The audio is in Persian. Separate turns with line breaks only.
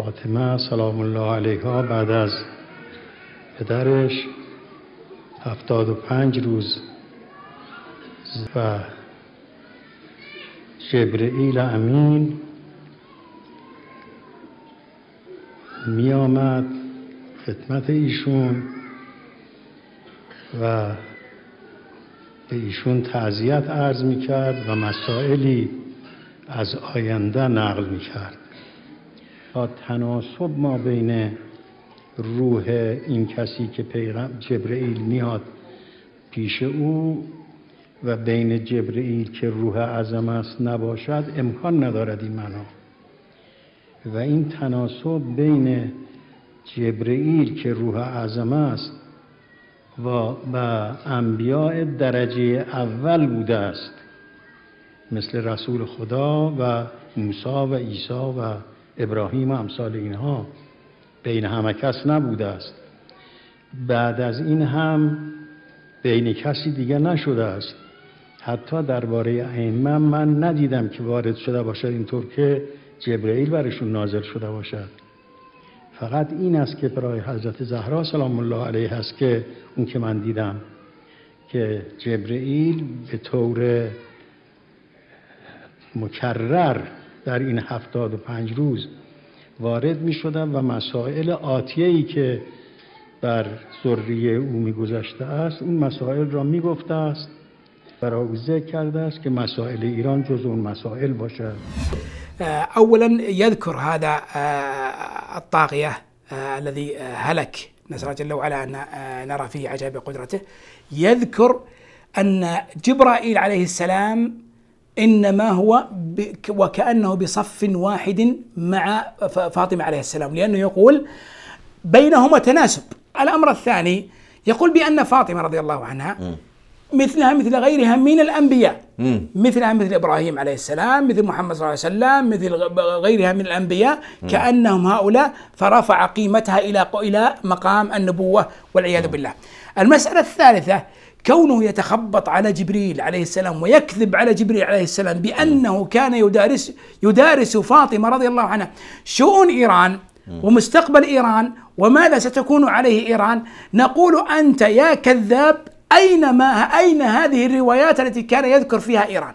فاطمه سلام الله علیها بعد از پدرش 75 روز و جبرئیل امین می آمد خدمت ایشون و به ایشون تعزیت عرض می کرد و مسائلی از آینده نقل می کرد. تا تناسب ما بین روح این کسی که جبرئیل میاد پیش او و بین جبرئیل که روح اعظم است نباشد امکان ندارد این معنا. و این تناسب بین جبرئیل که روح اعظم است و انبیاء درجه اول بوده است مثل رسول خدا و موسی و عیسی و ابراهیم و امثال اینها، بین همه کس نبوده است. بعد از این هم بین کسی دیگه نشده است. حتی درباره ائمه من ندیدم که وارد شده باشد اینطور که جبرئیل برشون نازل شده باشد. فقط این است که برای حضرت زهرا سلام الله علیها است که اون که من دیدم که جبرئیل به طور مکرر در این 75 روز وارد می شدن و مسائل آتیه‌ای که بر ذریه او می گذشته است اون مسائل را می گفته است، برای او ذکر کرده است که مسائل ایران جز اون مسائل باشد.
اولا يذكر هذا الطاغية الذي هلك، نسأل الله جل وعلا أن نرى فيه عجائب قدرته. يذكر أن جبرائيل عليه السلام إنما هو وكأنه بصف واحد مع فاطمة عليه السلام، لأنه يقول بينهما تناسب. الأمر الثاني يقول بأن فاطمة رضي الله عنها مثلها مثل غيرها من الأنبياء، مثلها مثل إبراهيم عليه السلام، مثل محمد صلى الله عليه وسلم، مثل غيرها من الأنبياء، كأنهم هؤلاء، فرفع قيمتها إلى مقام النبوة والعياذ بالله. المسألة الثالثة كونه يتخبط على جبريل عليه السلام ويكذب على جبريل عليه السلام بأنه كان يدارس فاطمة رضي الله عنها شؤون إيران ومستقبل إيران وماذا ستكون عليه إيران. نقول أنت يا كذاب، أين هذه الروايات التي كان يذكر فيها إيران؟